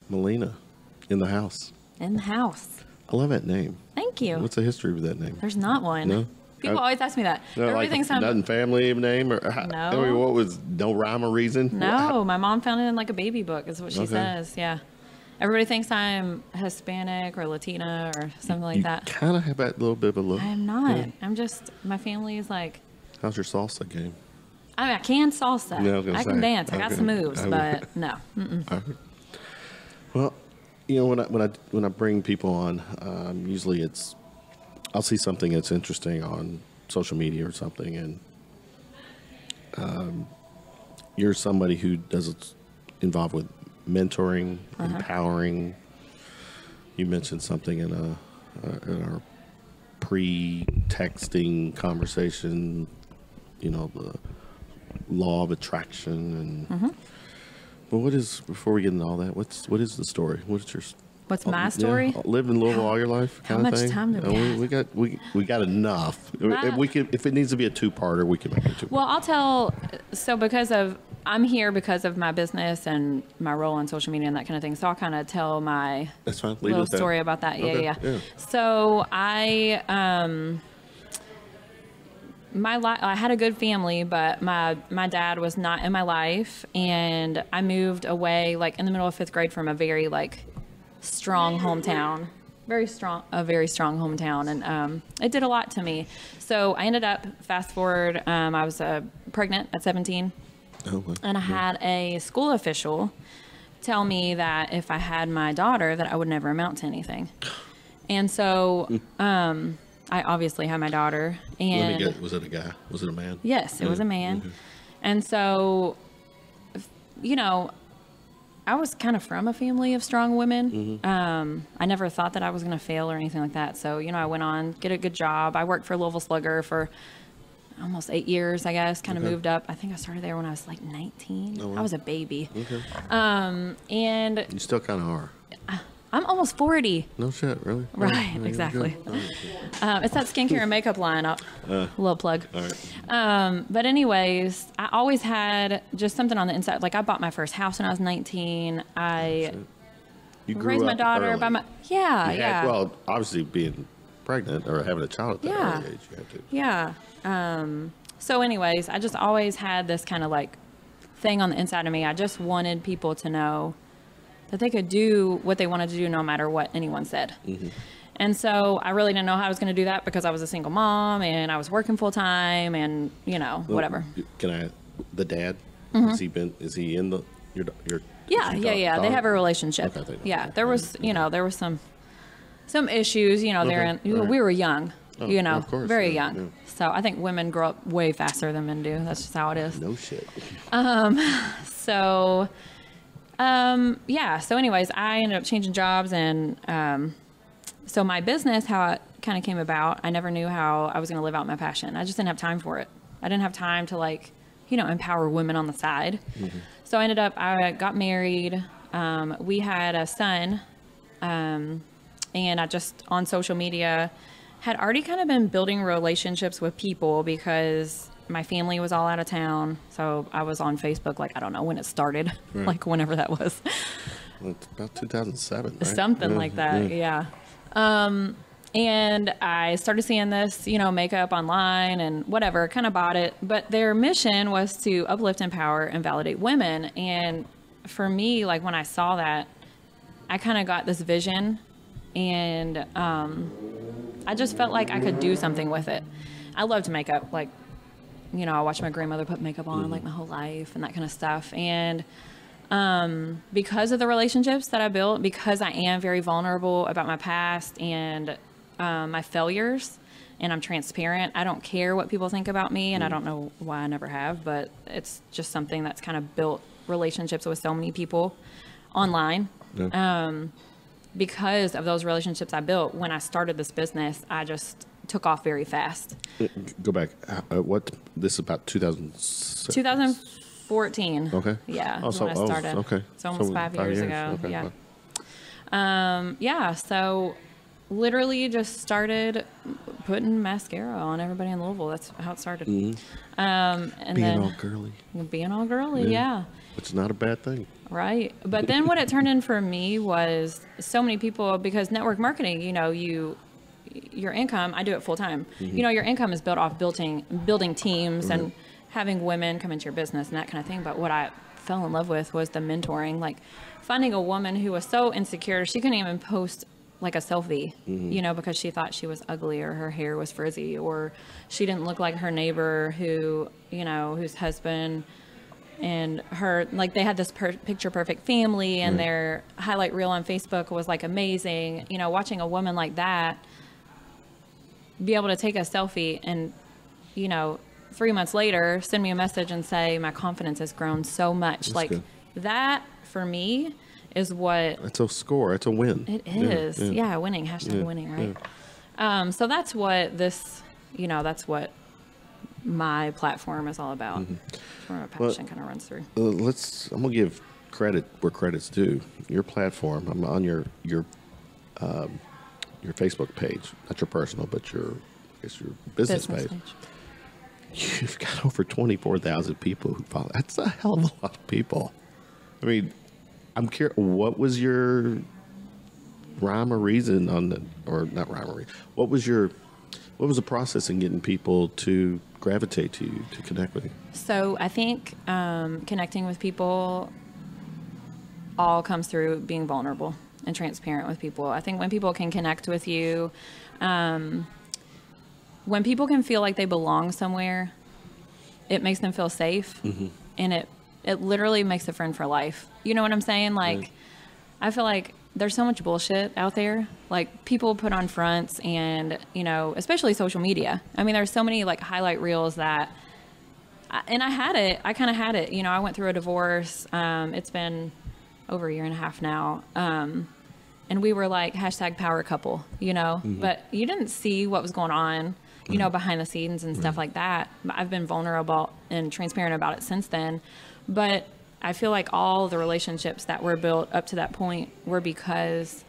Malina, in the house. In the house. I love that name. Thank you. What's the history of that name? There's not one. No? People always ask me that. No, Everything's like nothing family name or No. I mean, what was no rhyme or reason? No, my mom found it in like a baby book is what she says. Yeah. Everybody thinks I'm Hispanic or Latina or something like that. Kind of have that little bit of a look. I am not. Yeah. I'm just, my family is like. How's your salsa game? I mean, I can salsa. Yeah, I can dance. I got some moves, but no. Well, you know, when I bring people on, usually I'll see something that's interesting on social media or something, and you're somebody who does involved with mentoring, empowering. You mentioned something in our pre-texting conversation, you know, the law of attraction and but before we get into all that, what is the story? What's my story? Yeah, live in Louisville all your life kind How of much thing? time do we have? We got enough. If it needs to be a two-parter, we can make it a two-parter. Well, I'm here because of my business and my role on social media and that kind of thing. So I'll kind of tell my That's fine. little story about that. Okay. Yeah. Yeah. So I had a good family, but my dad was not in my life, and I moved away like in the middle of 5th grade from a very like strong hometown, a very strong hometown, and it did a lot to me. So I ended up, fast forward, I was pregnant at 17, and I had a school official tell me that if I had my daughter, that I would never amount to anything. And so I obviously had my daughter. And Let me get, was it a guy? Was it a man? Yes, it was a man. And so, you know, I was kind of from a family of strong women. I never thought that I was going to fail or anything like that. So, you know, I went on, get a good job. I worked for Louisville Slugger for almost 8 years, I guess, kind of moved up. I think I started there when I was like 19. Oh, wow. I was a baby. And You still kind of are. I'm almost 40. No shit, really? Right, exactly. It's that skincare and makeup line. Little plug. All right. But anyways, I always had just something on the inside. Like I bought my first house when I was 19. I You grew raised my up daughter early. by my yeah. Well, obviously being pregnant or having a child at that early age, you have to. Yeah. So anyways, I just always had this kind of like thing on the inside of me. I just wanted people to know that they could do what they wanted to do no matter what anyone said. And so I really didn't know how I was going to do that because I was a single mom and I was working full time and, you know, whatever. Can I, the dad, is he in your Yeah. They have a relationship. Okay, yeah. There was, you know, there was some issues, you know, we were young, you know, of course, very yeah, young. yeah. So I think women grow up way faster than men do. That's just how it is. No shit. So, yeah. So anyways, I ended up changing jobs and, so my business, how it kind of came about, I never knew how I was going to live out my passion. I just didn't have time for it. I didn't have time to like, you know, empower women on the side. So I got married. We had a son. And I just on social media had already kind of been building relationships with people because my family was all out of town. So I was on Facebook, like, I don't know when it started, like whenever that was. Well, it's about 2007, right? Something like that. Yeah. And I started seeing this, you know, makeup online and whatever, kind of bought it. But their mission was to uplift, empower, and validate women. And for me, like when I saw that, I kind of got this vision and I just felt like I could do something with it. I loved makeup. Like, you know, I watched my grandmother put makeup on like my whole life and that kind of stuff. And because of the relationships that I built, because I am very vulnerable about my past and my failures, and I'm transparent, I don't care what people think about me, and I don't know why I never have, but it's just something that's kind of built relationships with so many people online. Because of those relationships I built, when I started this business, I just took off very fast. Go back. This is about 2014. Okay. Yeah. Oh, when I started. okay. It's almost 5 years ago. Okay, yeah. wow. Yeah. So literally just started putting mascara on everybody in Louisville. That's how it started. Mm-hmm. And Being then all girly. being all girly. Yeah. Which is not a bad thing. Right. But then what it turned in for me was so many people, because network marketing, you know, your income, I do it full time. You know, your income is built off building teams and having women come into your business and that kind of thing. But what I fell in love with was the mentoring, like finding a woman who was so insecure, she couldn't even post like a selfie, you know, because she thought she was ugly or her hair was frizzy or she didn't look like her neighbor who, you know, whose husband and her, like they had this picture perfect family and their highlight reel on Facebook was like amazing. You know, watching a woman like that be able to take a selfie and, you know, 3 months later, send me a message and say, my confidence has grown so much. That's like good. That for me is what It's a score. It's a win. it is. Yeah, winning, hashtag winning, right? So that's what this, you know, that's what my platform is all about. Where my passion kind of runs through. I'm gonna give credit where credit's due. Your platform. I'm on your Facebook page, not your personal, but your business page. You've got over 24,000 people who follow. That's a hell of a lot of people. I mean, I'm curious. What was your rhyme or reason on the, or not rhyme or reason? What was the process in getting people to gravitate to you, to connect with you? So I think connecting with people all comes through being vulnerable and transparent with people. I think when people can connect with you, when people can feel like they belong somewhere, it makes them feel safe, and it literally makes a friend for life. You know what I'm saying? Like, I feel like there's so much bullshit out there. Like, people put on fronts and, you know, especially social media. I mean, there's so many like highlight reels that, and I kind of had it. You know, I went through a divorce. It's been over a year and a half now. And we were like hashtag power couple, you know, but you didn't see what was going on, you know, behind the scenes and stuff like that. I've been vulnerable and transparent about it since then. But I feel like all the relationships that were built up to that point were because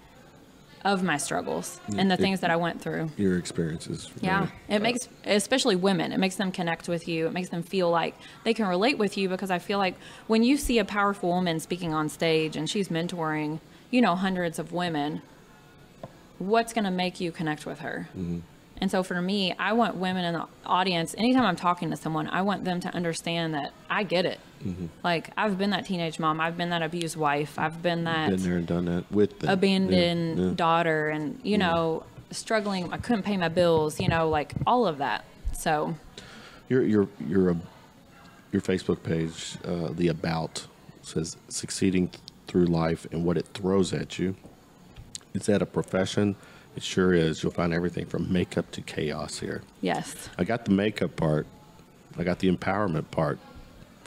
of my struggles and the things that I went through. Your experiences. Yeah. It makes, especially women, it makes them connect with you. It makes them feel like they can relate with you, because I feel like when you see a powerful woman speaking on stage and she's mentoring, you know, hundreds of women, what's going to make you connect with her? And so for me, I want women in the audience, anytime I'm talking to someone, I want them to understand that I get it. Like, I've been that teenage mom. I've been that abused wife. I've been that Been there and done that with them. abandoned daughter and, you know, struggling. I couldn't pay my bills, you know, like all of that. So Your Facebook page, the about, says succeeding through life and what it throws at you. Is that a profession? It sure is. You'll find everything from makeup to chaos here. yes. I got the makeup part. I got the empowerment part.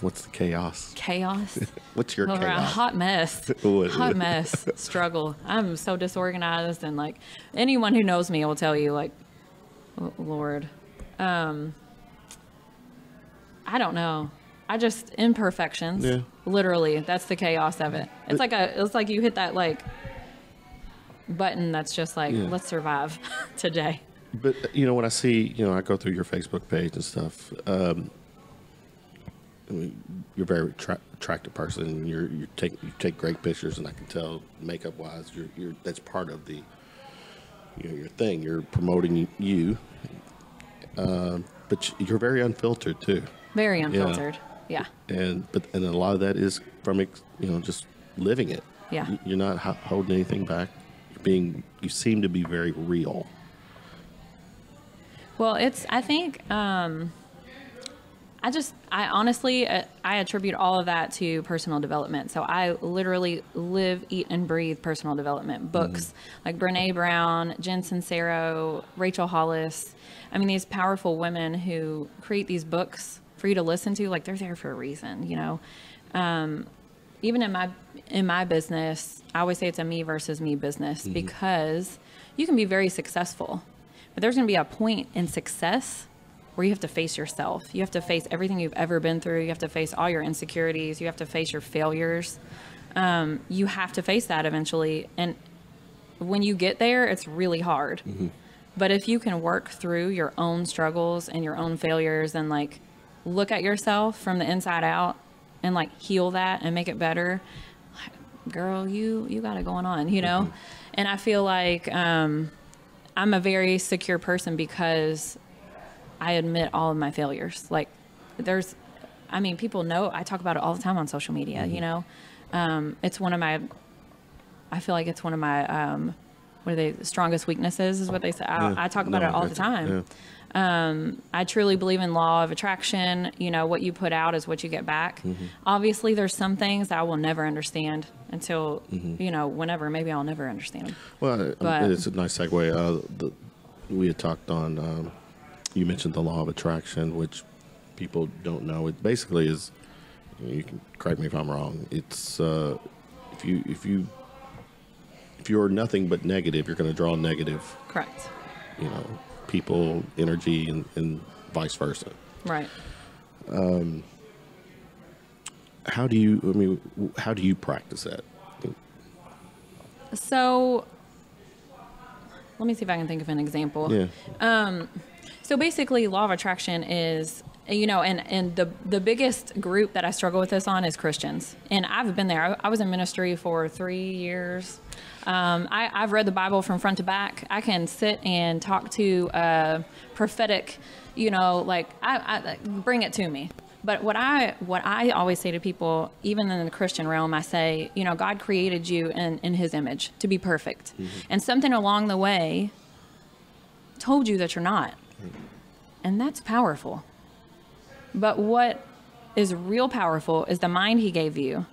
What's the chaos? Chaos. What's your A chaos? hot mess. Hot mess. Struggle. I'm so disorganized, and like anyone who knows me will tell you, like, oh, Lord, I don't know. I just imperfections. Yeah. Literally, that's the chaos of it. It's like you hit that like button that's just like, let's survive today. But you know, when I see, you know, I go through your Facebook page and stuff. I mean, you're a very attractive person. You take great pictures, and I can tell makeup wise, you're that's part of the, you know, your thing. You're promoting you, but you're very unfiltered too. Very unfiltered. Yeah. And a lot of that is from, you know, just living it. Yeah. You're not holding anything back. You seem to be very real. Well, I think, I honestly, I attribute all of that to personal development. So I literally live, eat, and breathe personal development. Books like Brene Brown, Jen Sincero, Rachel Hollis. I mean, these powerful women who create these books for you to listen to, like, they're there for a reason, you know? Even in my business, I always say it's a me versus me business, because you can be very successful, but there's going to be a point in success where you have to face yourself. You have to face everything you've ever been through. You have to face all your insecurities. You have to face your failures. You have to face that eventually. And when you get there, it's really hard. But if you can work through your own struggles and your own failures and like look at yourself from the inside out and like heal that and make it better, girl, you got it going on, you know? Mm-hmm. And I feel like I'm a very secure person because I admit all of my failures. Like people know, I talk about it all the time on social media, mm-hmm. you know? It's one of my, I feel like it's one of my, what are they, strongest weaknesses is what they say. I talk about it all the time. Yeah. I truly believe in law of attraction. You know, what you put out is what you get back. Mm-hmm. Obviously, there's some things that I will never understand until, mm-hmm. you know, whenever. Maybe I'll never understand them. Well, it's a nice segue. We had talked on, you mentioned the law of attraction, which people don't know. It basically is, you can correct me if I'm wrong, it's if you're nothing but negative, you're going to draw negative. Correct. You know, people, energy, and vice versa. Right. How do you practice that? So, let me see if I can think of an example. Yeah. So basically, law of attraction is, you know, and the biggest group that I struggle with this on is Christians. And I've been there. I was in ministry for 3 years. I've read the Bible from front to back. I can sit and talk to a prophetic, you know, like I bring it to me. But what I always say to people, even in the Christian realm, I say, you know, God created you in his image to be perfect. Mm-hmm. And something along the way told you that you're not. And that's powerful. But what is real powerful is the mind he gave you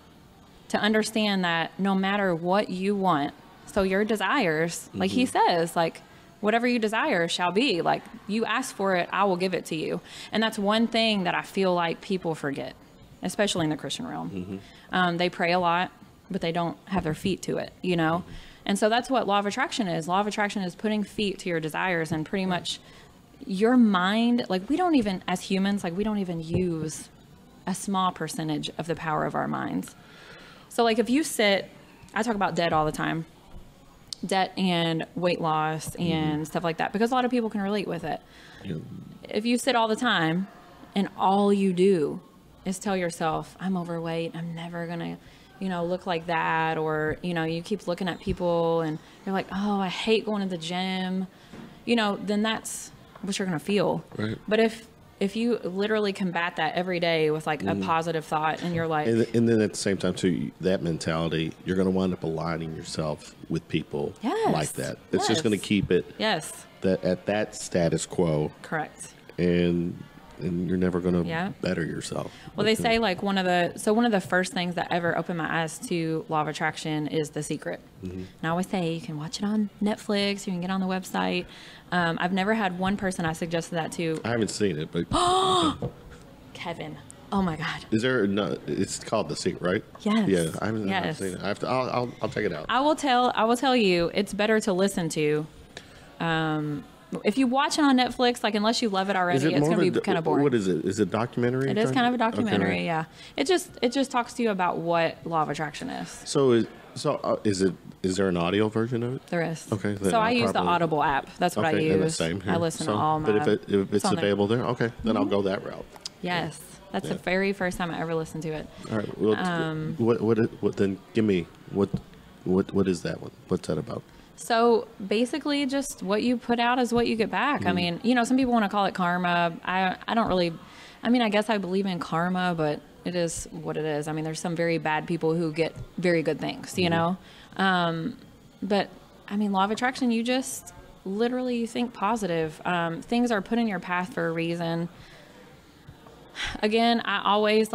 to understand that no matter what you want, so your desires, like mm-hmm. he says, like whatever you desire shall be, like you ask for it, I will give it to you. And that's one thing that I feel like people forget, especially in the Christian realm. Mm-hmm. They pray a lot, but they don't have their feet to it, you know? Mm-hmm. And so that's what law of attraction is. Law of attraction is putting feet to your desires, and pretty much your mind, like we don't even, as humans, like we don't even use a small percentage of the power of our minds. So like if you sit, I talk about debt all the time, debt and weight loss and mm-hmm. stuff like that, because a lot of people can relate with it. Yeah. If you sit all the time and all you do is tell yourself, I'm overweight, I'm never gonna, you know, look like that, or, you know, you keep looking at people and you're like, oh, I hate going to the gym, you know, then that's what you're going to feel. Right. But if you literally combat that every day with like a positive thought, and you're like, and then at the same time too, that mentality, you're going to wind up aligning yourself with people like that. It's just going to keep it that at that status quo. Correct. And you're never going to better yourself. Well, they say like one of the first things that ever opened my eyes to law of attraction is The Secret. Mm-hmm. And I always say you can watch it on Netflix, you can get on the website. I've never had one person I suggested that to. I haven't seen it, but Kevin, oh my God! Is there no? It's called The Secret, right? Yes. Yeah, I haven't seen it. I'll check it out. I will tell you, it's better to listen to. If you watch it on Netflix, like unless you love it already, it's going to be kind of boring. What is it? Is it a documentary? It is kind of a documentary, yeah. It just talks to you about what law of attraction is. So is there an audio version of it? There is. Okay. So I use the Audible app. That's what I use. And the same here. I listen to all my. But if it's available there, okay, then mm-hmm. I'll go that route. Yes, that's the very first time I ever listened to it. All right. Well, what then? Give me what is that one? What's that about? So basically just what you put out is what you get back. I mean, you know, some people want to call it karma. I don't really, I mean, I guess I believe in karma, but it is what it is. I mean, there's some very bad people who get very good things, you know? But I mean, law of attraction, you just literally think positive. Things are put in your path for a reason. Again, I always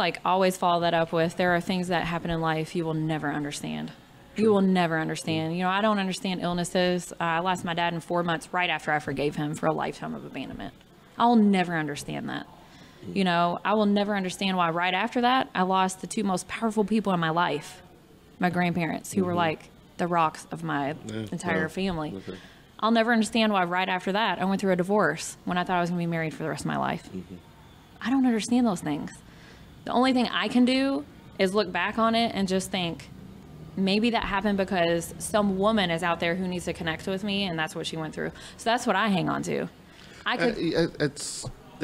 follow that up with, there are things that happen in life you will never understand. True. You will never understand. You know, I don't understand illnesses. I lost my dad in 4 months right after I forgave him for a lifetime of abandonment. I'll never understand that. You know, I will never understand why right after that, I lost the two most powerful people in my life, my grandparents, who were like the rocks of my entire family. Okay. I'll never understand why right after that, I went through a divorce when I thought I was going to be married for the rest of my life. Mm-hmm. I don't understand those things. The only thing I can do is look back on it and just think, maybe that happened because some woman is out there who needs to connect with me, and that's what she went through. So that's what I hang on to. It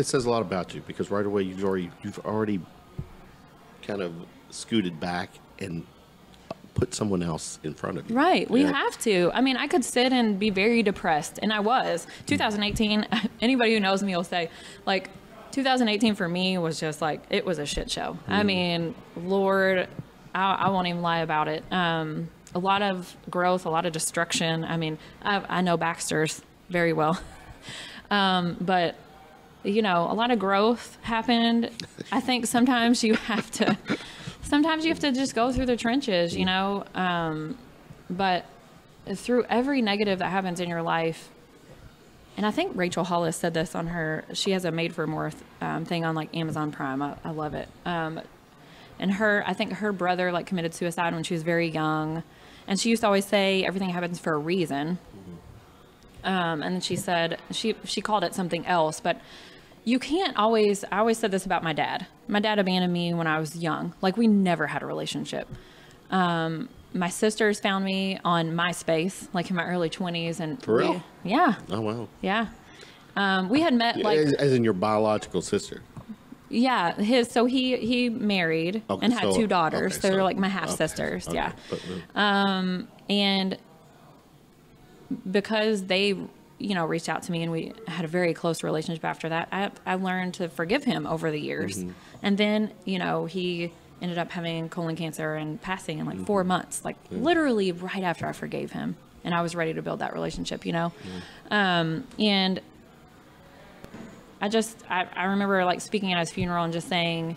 says a lot about you, because right away you've already kind of scooted back and put someone else in front of you. Right. We have to. I mean, I could sit and be very depressed, and I was. 2018, anybody who knows me will say, like, 2018 for me was just like, it was a shit show. I mean, Lord, I won't even lie about it. A lot of growth, a lot of destruction. I mean, I know Baxter's very well. But, you know, a lot of growth happened. I think sometimes you have to just go through the trenches, you know. But through every negative that happens in your life, and I think Rachel Hollis said this on she has a Made for More thing on like Amazon Prime. I love it. And I think her brother like committed suicide when she was very young. And she used to always say everything happens for a reason. And then she said, she called it something else, but you can't always, I always said this about my dad. My dad abandoned me when I was young. Like, we never had a relationship. My sisters found me on MySpace, like in my early 20s. And For real? Yeah. Oh, wow. Yeah. We had met like... As in your biological sister? Yeah. So he married and had two daughters. Okay, They're like my half-sisters. Okay, yeah. But, And because they, you know, reached out to me and we had a very close relationship after that, I learned to forgive him over the years. And then, you know, he ended up having colon cancer and passing in like 4 months, like literally right after I forgave him. And I was ready to build that relationship, you know? And I remember like speaking at his funeral and just saying,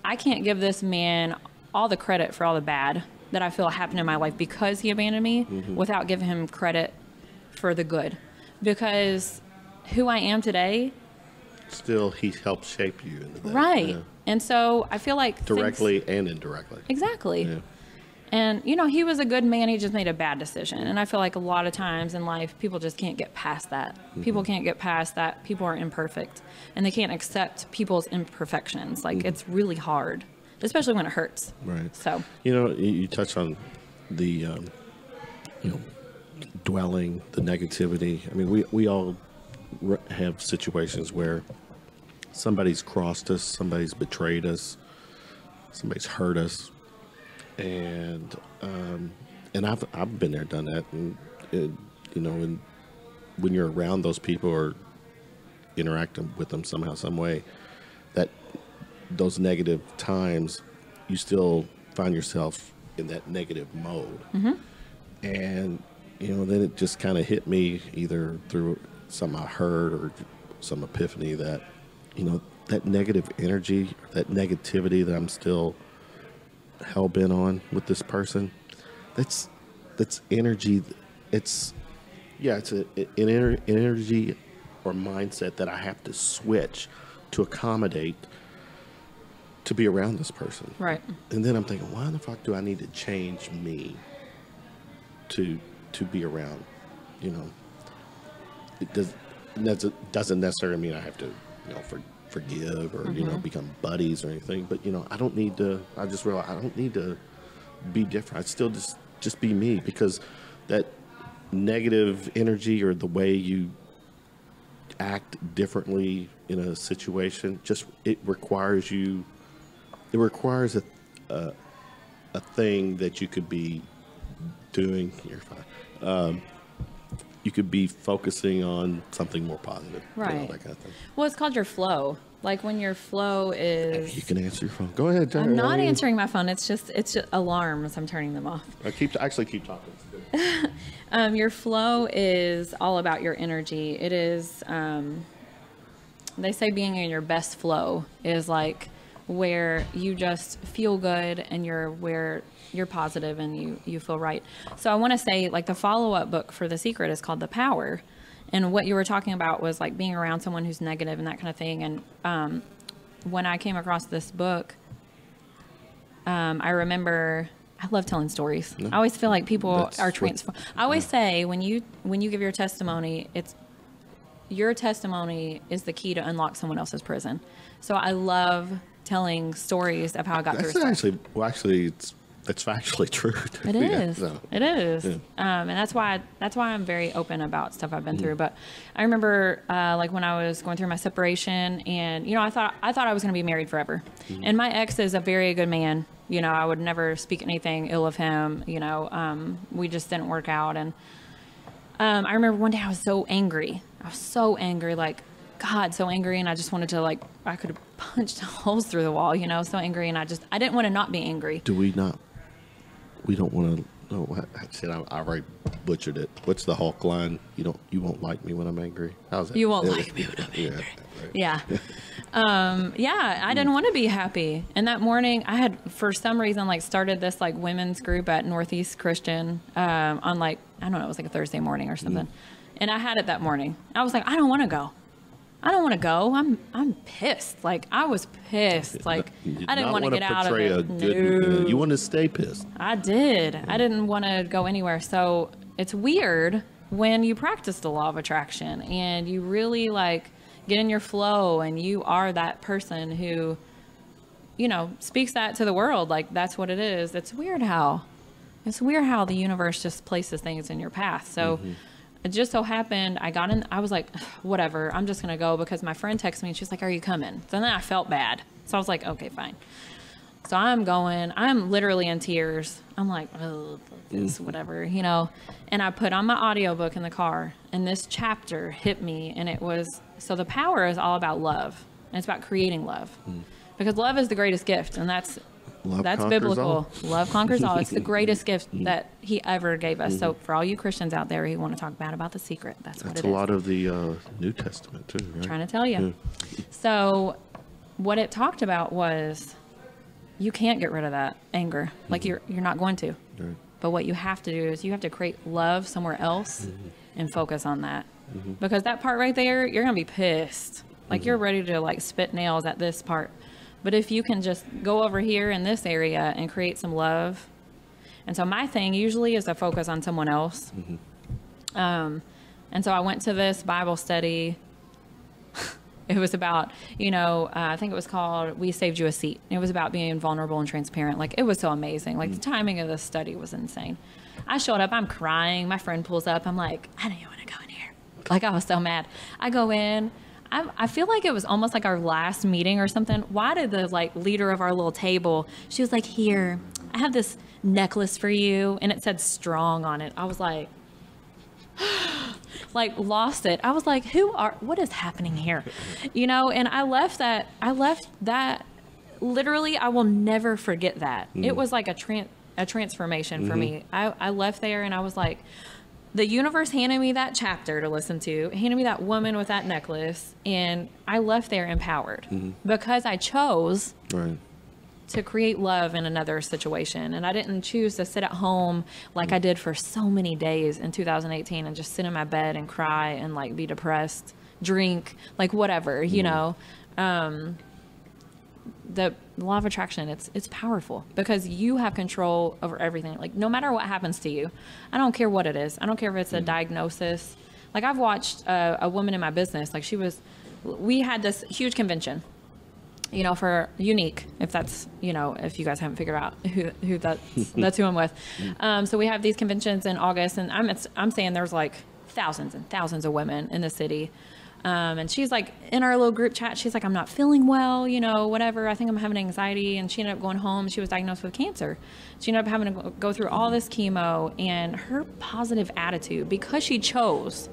I can't give this man all the credit for all the bad that I feel happened in my life because he abandoned me without giving him credit for the good. Because who I am today... Still, he helped shape you into that. Right. Yeah. And so I feel like... Directly and indirectly. Exactly. Yeah. And, you know, he was a good man. He just made a bad decision. And I feel like a lot of times in life, people just can't get past that. People can't get past that. People are imperfect. And they can't accept people's imperfections. Like, it's really hard, especially when it hurts. Right. So, you know, you touch on the, you know, dwelling, the negativity. I mean, we all have situations where somebody's crossed us, somebody's betrayed us, somebody's hurt us, and I've been there, done that, and you know, and when you're around those people or interacting with them somehow, some way, that those negative times, you still find yourself in that negative mode, and you know, then it just kind of hit me either through something I heard or some epiphany that, you know, that negative energy, that negativity that I'm still hell bent on with this person, that's energy. It's an energy or mindset that I have to switch to accommodate to be around this person. right. And then I'm thinking, why the fuck do I need to change me to be around, you know? It doesn't necessarily mean I have to, you know, forgive or, you know, become buddies or anything. But, you know, I don't need to, I just realized I don't need to be different. I'd still just be me, because that negative energy or the way you act differently in a situation, it requires a thing that you could be doing. You're fine. You could be focusing on something more positive, Right. you know, that kind of thing. Well, it's called your flow. Like when your flow is... You can answer your phone. Go ahead, Jerry. I'm not answering my phone. It's just alarms. I'm turning them off. Keep talking. It's good. Your flow is all about your energy. It is, they say being in your best flow is like where you just feel good and you're positive and you feel right. So I want to say, like, the follow-up book for The Secret is called The Power. And what you were talking about was like being around someone who's negative and that kind of thing. And when I came across this book, I remember, I love telling stories. I always feel like people are transformed. I always say when you give your testimony, your testimony is the key to unlock someone else's prison. So I love telling stories of how I got through. Actually, it's It's factually true. It is. So, it is. yeah. And that's why I'm very open about stuff I've been through. But I remember like when I was going through my separation, and you know, I thought I was going to be married forever. And my ex is a very good man. You know, I would never speak anything ill of him. You know, we just didn't work out. And I remember one day I was so angry. Like, God, so angry. And I just wanted to, like, I could have punched holes through the wall, you know, so angry. And I didn't want to not be angry. We don't want to know what I said. I already butchered it. What's the Hulk line? You won't like me when I'm angry. How's that? You won't like me when I'm angry. Yeah. I didn't want to be happy. And that morning I had, for some reason, like started this like women's group at Northeast Christian, on like, I don't know, it was like a Thursday morning or something. And I had it that morning. I was like, I don't want to go. I'm pissed. Like, I was pissed. Like, I didn't want to get out of it. You want to stay pissed. I did. I didn't want to go anywhere. So it's weird when you practice the law of attraction and you really like get in your flow and you are that person who, you know, speaks that to the world. Like, that's what it is. It's weird how the universe just places things in your path. So it just so happened I was like, whatever, I'm just going to go, because my friend texted me and she's like, are you coming? So then I felt bad. So I was like, okay, fine. So I'm going, I'm literally in tears. I'm like, oh, this, whatever, you know, and I put on my audiobook in the car and this chapter hit me, and it was, so the power is all about love, and it's about creating love, because love is the greatest gift, and that's biblical. All. Love conquers all. It's the greatest gift that he ever gave us. So for all you Christians out there who want to talk bad about the secret, that's what it is. That's a lot of the New Testament too, right? I'm trying to tell you. Yeah. So what it talked about was, you can't get rid of that anger. Like, you're not going to. Right. But what you have to do is you have to create love somewhere else and focus on that. Because that part right there, you're going to be pissed. Like, you're ready to like spit nails at this part. But if you can just go over here in this area and create some love. And so my thing usually is to focus on someone else. And so I went to this Bible study. It was about, you know, I think it was called We Saved You a Seat. It was about being vulnerable and transparent. Like, it was so amazing. Like, the timing of this study was insane. I showed up, I'm crying. My friend pulls up. I'm like, I don't even want to go in here. Like, I was so mad. I go in. I feel like it was almost like our last meeting or something. Why did the like leader of our little table, she was like, here, I have this necklace for you. And it said strong on it. I was like, like, lost it. I was like, what is happening here? You know, and I left that literally, I will never forget that. It was like a transformation for me. I left there and I was like, the universe handed me that chapter to listen to, handed me that woman with that necklace, and I left there empowered because I chose to create love in another situation. And I didn't choose to sit at home like I did for so many days in 2018 and just sit in my bed and cry and like be depressed, drink, like whatever, you know. The law of attraction, it's powerful because you have control over everything. Like, no matter what happens to you, I don't care what it is. I don't care if it's a diagnosis. Like, I've watched a woman in my business, like we had this huge convention, you know, for Unique, if that's, you know, if you guys haven't figured out who that's who I'm with. So we have these conventions in August, and I'm saying there's like thousands and thousands of women in the city. And she's like, in our little group chat, she's like, I'm not feeling well, you know, whatever. I think I'm having anxiety. And she ended up going home. She was diagnosed with cancer. She ended up having to go through all this chemo, and her positive attitude, because she chose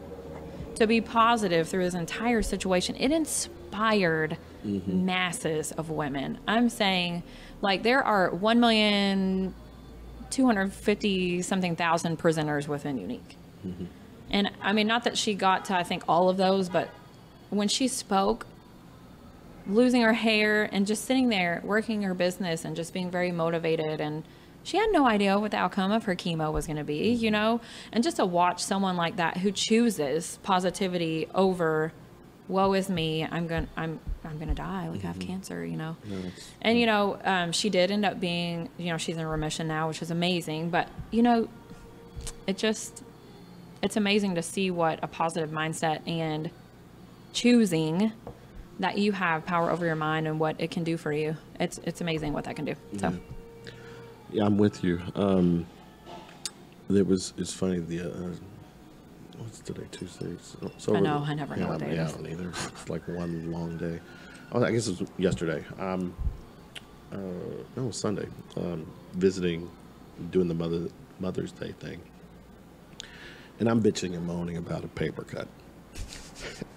to be positive through this entire situation, it inspired masses of women. I'm saying, like, there are 1,250,000 presenters within Unique. And I mean, not that she got to, I think, all of those, but when she spoke, losing her hair and just sitting there working her business and just being very motivated, and she had no idea what the outcome of her chemo was going to be, you know, and just to watch someone like that who chooses positivity over, woe is me, I'm going to die, like I have cancer, you know. And, you know, she did end up being, you know, she's in remission now, which is amazing. But, you know, it's amazing to see what a positive mindset and choosing that you have power over your mind and what it can do for you. It's amazing what that can do. So, Yeah, I'm with you. It's funny, what's today, Tuesday? So I know, I never know what day it is. I don't either. It's like one long day. Oh, I guess it was yesterday. No, it was Sunday. Visiting, doing the Mother's Day thing. And I'm bitching and moaning about a paper cut.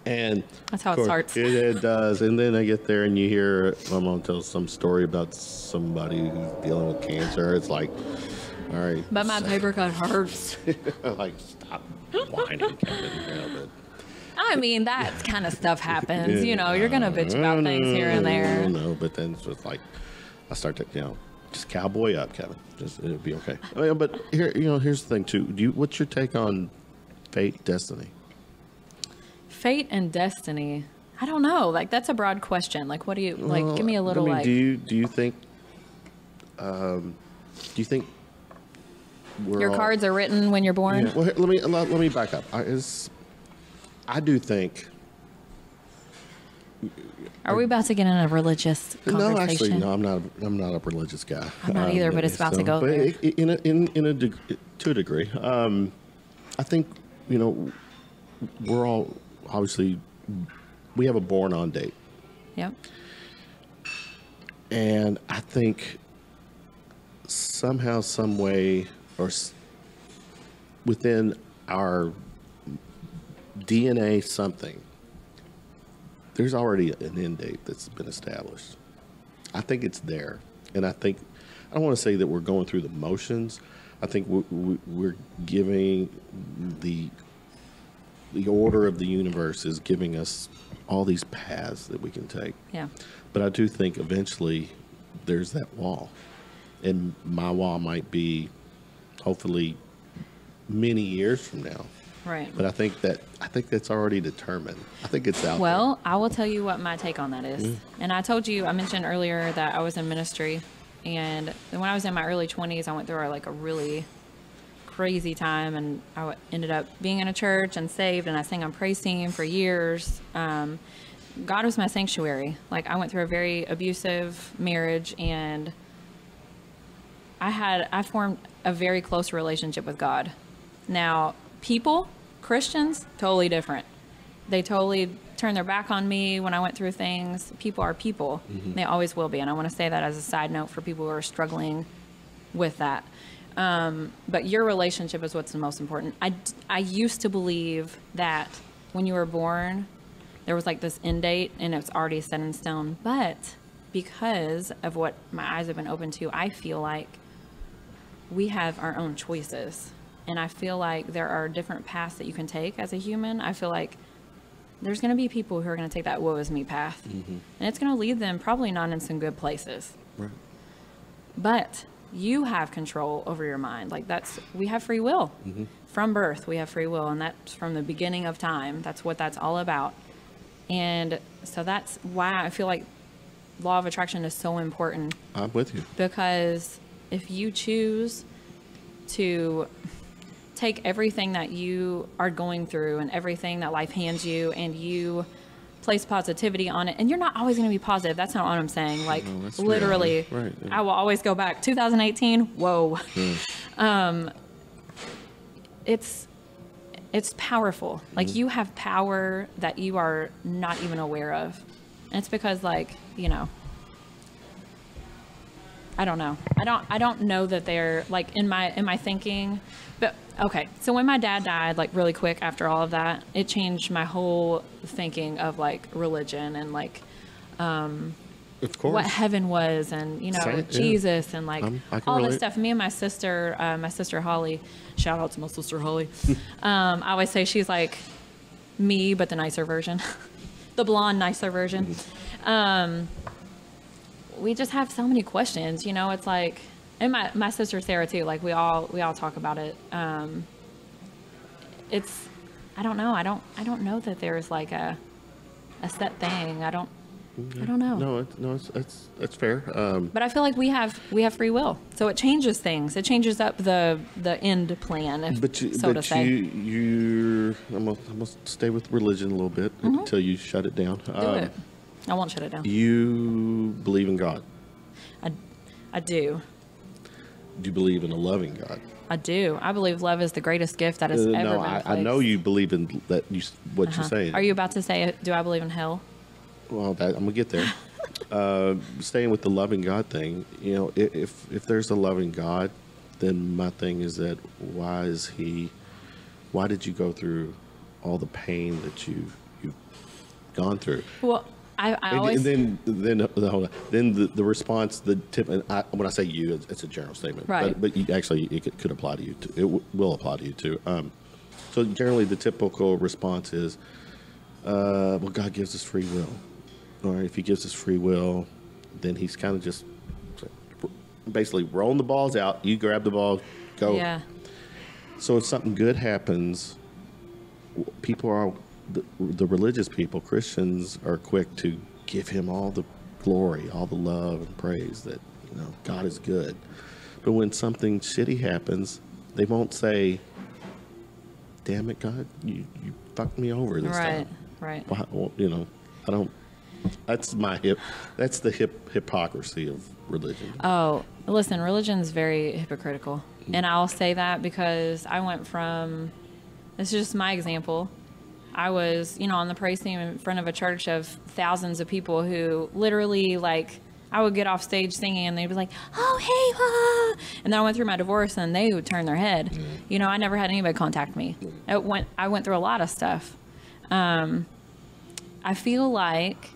And that's how it starts. It does. And then I get there and you hear my mom tell some story about somebody who's dealing with cancer. It's like, all right. But my paper cut hurts. Like, stop whining, Kevin. But I mean, that kind of stuff happens. You know, you're going to bitch about things here and there. No, but then it's just like, I start to, just cowboy up, Kevin. It'll be okay. But here, here's the thing, too. What's your take on fate, destiny? Fate and destiny. I don't know. Like, that's a broad question. Like, what do you like? Give me a little. Do you think? Your cards are written when you're born? Yeah, well, let me back up. I do think. Are we about to get in a religious conversation? No, actually, no. I'm not a religious guy. I'm not either, but it's about to go there. To a degree, I think we're all obviously we have a born on date. Yep. And I think somehow, some way, or within our DNA, something. There's already an end date that's been established. I think it's there. And I don't want to say that we're going through the motions. I think we're giving the order of the universe is giving us all these paths that we can take. Yeah. But I do think eventually there's that wall. And my wall might be hopefully many years from now. Right. But I think that's already determined. I think it's out Well, there. I will tell you what my take on that is. And I mentioned earlier that I was in ministry. And when I was in my early 20s, I went through a really crazy time. And I ended up being in a church and saved. And I sang on praise team for years. God was my sanctuary. Like, I went through a very abusive marriage. And I formed a very close relationship with God. Now, Christians, totally different. They totally turned their back on me when I went through things. People are people. Mm-hmm. They always will be. And I want to say that as a side note for people who are struggling with that. But your relationship is what's the most important. I used to believe that when you were born, there was like this end date and it's already set in stone. But because of what my eyes have been open to, I feel like we have our own choices. And I feel like there are different paths that you can take as a human. I feel like there's going to be people who are going to take that woe is me path. Mm-hmm. And it's going to lead them probably not in some good places. Right. But you have control over your mind. Like, we have free will. Mm-hmm. From birth, we have free will. And that's from the beginning of time. That's what that's all about. And so that's why I feel like law of attraction is so important. I'm with you. Because if you choose to take everything that you are going through and everything that life hands you and you place positivity on it, and you're not always going to be positive. That's not what I'm saying. Like, no, literally, right, yeah. I will always go back. 2018, whoa. Yeah. It's powerful. Like, you have power that you are not even aware of. And it's because, like, I don't know. I don't know that they're like in my thinking. But okay, so when my dad died, like really quick after all of that, it changed my whole thinking of like religion and like of course, what heaven was, and Jesus, and like all this stuff. Me and my sister Holly, shout out to my sister Holly. I always say she's like me, but the nicer version, the blonde nicer version. We just have so many questions, it's like, and my sister Sarah too, like we all talk about it. I don't know. I don't know that there's like a set thing. I don't know. No, it's fair. But I feel like we have free will. So it changes things. It changes up the end plan, I'm gonna stay with religion a little bit until you shut it down. Do it. I won't shut it down. You believe in God? I do. Do you believe in a loving God? I do. I believe love is the greatest gift that has ever been placed. I know you believe in that. What you're saying. Are you about to say, do I believe in hell? Well, I'm gonna get there. Staying with the loving God thing, you know, if there's a loving God, then my thing is that why did you go through all the pain that you've gone through? Well, I always... And then hold on. Then the response, the tip, and when I say you, it's a general statement. Right. But actually, it could apply to you, too. It will apply to you, too. So generally, the typical response is, well, God gives us free will. Or if he gives us free will, then he's kind of just basically rolling the balls out. You grab the ball, go. Yeah. So if something good happens, people are, the religious people, Christians, are quick to give him all the glory, all the love and praise that, you know, God is good. But when something shitty happens, they won't say, damn it, God, you fucked me over this time. Right. Well, you know, I don't. That's the hypocrisy of religion. Oh, listen, religion's very hypocritical. And I'll say that because I went from, this is just my example. I was, you know, on the praise team in front of a church of thousands of people who literally, like, I would get off stage singing and they'd be like, oh, hey, ah. And then I went through my divorce and they would turn their head. You know, I never had anybody contact me. I went through a lot of stuff. I feel like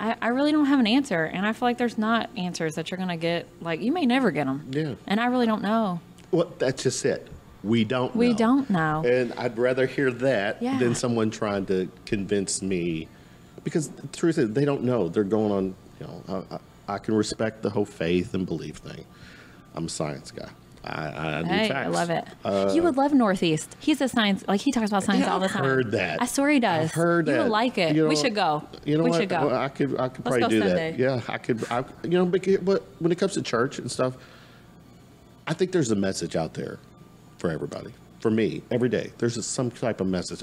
I really don't have an answer, and I feel like there's not answers that you're going to get. Like, you may never get them. Yeah. And I really don't know. Well, that's just it. We don't know. We don't know. And I'd rather hear that than someone trying to convince me. Because the truth is, they don't know. They're going on, you know, I can respect the whole faith and belief thing. I'm a science guy. I do facts. I love it. You would love Northeast. He's a science, like he talks about science all the time. I've heard that. I swear he does. I've heard that. You would like it. You know, we should go. You know we what? should go. Well, I could probably go do Sunday. that. Yeah, I could. You know, but when it comes to church and stuff, I think there's a message out there for everybody. For me, every day, there's some type of message.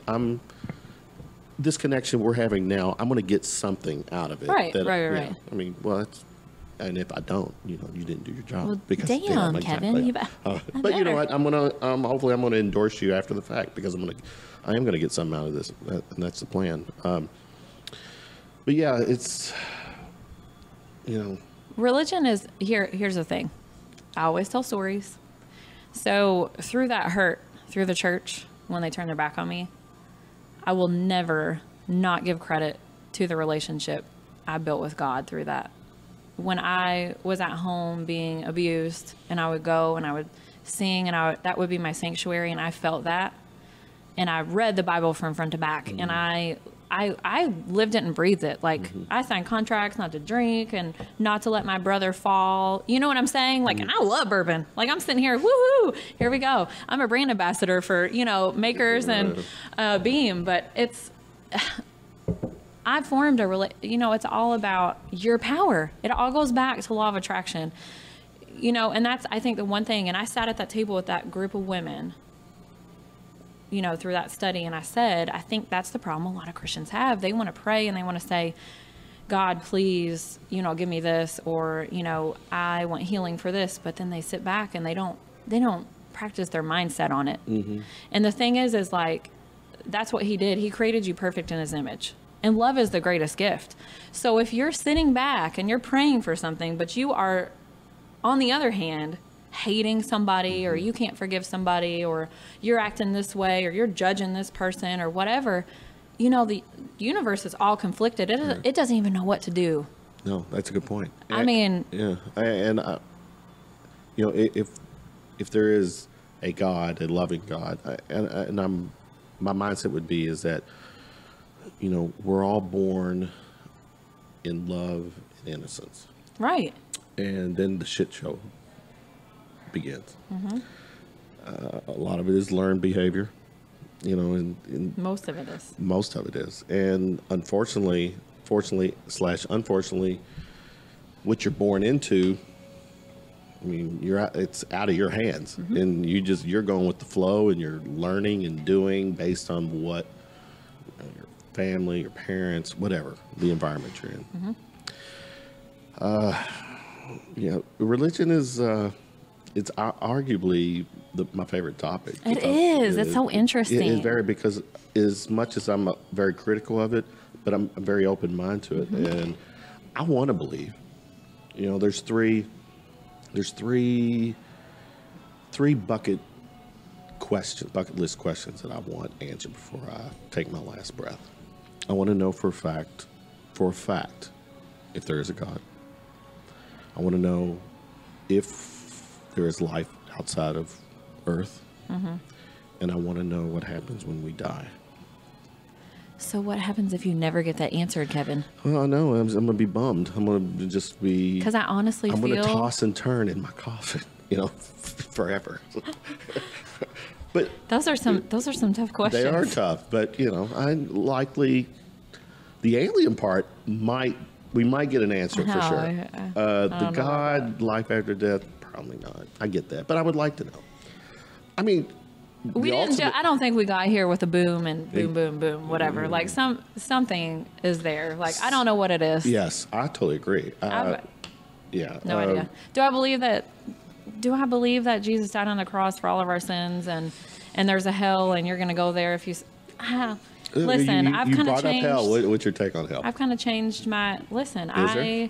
This connection we're having now, I'm going to get something out of it. Right. I mean, well, that's. And if I don't, you know, you didn't do your job. Well, because, damn, Kevin. But you know what? I'm gonna hopefully I'm gonna endorse you after the fact because I am gonna get something out of this, and that's the plan. But yeah, it's, you know, religion is here's the thing. I always tell stories. So through that hurt, through the church, when they turn their back on me, I will never not give credit to the relationship I built with God through that. When I was at home being abused and I would go and I would sing and that would be my sanctuary, and I felt that, and I read the Bible from front to back, and I lived it and breathed it. Like I signed contracts not to drink and not to let my brother fall. You know what I'm saying? Like, and I love bourbon. Like I'm sitting here, woohoo, here we go. I'm a brand ambassador for, you know, Makers and Beam, but it's, I formed you know, it's all about your power. It all goes back to law of attraction, you know, and that's, I think, the one thing. And I sat at that table with that group of women, you know, through that study. And I said, I think that's the problem a lot of Christians have. They want to pray and they want to say, God, please, you know, give me this, or, you know, I want healing for this. But then they sit back and they don't practice their mindset on it. And the thing is like, that's what he did. He created you perfect in his image. And love is the greatest gift. So if you're sitting back and you're praying for something, but you are, on the other hand, hating somebody, or you can't forgive somebody, or you're acting this way, or you're judging this person, or whatever, you know, the universe is all conflicted. It doesn't even know what to do. No, that's a good point. I mean... Yeah. And you know, if there is a God, a loving God, my mindset would be is that, you know, we're all born in love and innocence. Right. And then the shit show begins. A lot of it is learned behavior, you know, and most of it is. Most of it is. And unfortunately, what you're born into, I mean, it's out of your hands. And you're going with the flow, and you're learning and doing based on what your family, your parents, whatever, the environment you're in. Religion is it's arguably my favorite topic. It is. It's so interesting. It is very, because as much as I'm very critical of it, but I'm very open minded to it, and I want to believe. There's three bucket list questions that I want answered before I take my last breath. I want to know for a fact, if there is a God. I want to know if there is life outside of Earth, and I want to know what happens when we die. So what happens if you never get that answered, Kevin? Well, I know I'm going to be bummed. I'm going to just be, because I honestly I'm feel going to toss and turn in my coffin, forever. But those are some tough questions. They are tough, but I likely the alien part we might get an answer for sure. The God, life after death, probably not. I get that, but I would like to know. I mean, I don't think we got here with a boom and boom, boom, boom, whatever. Like something is there. Like I don't know what it is. Yes, I totally agree. Yeah, no idea. Do I believe that Jesus died on the cross for all of our sins, and there's a hell, and you're going to go there if you? Listen, I've kind of changed. Up hell. What's your take on hell? I've kind of changed my. Listen, I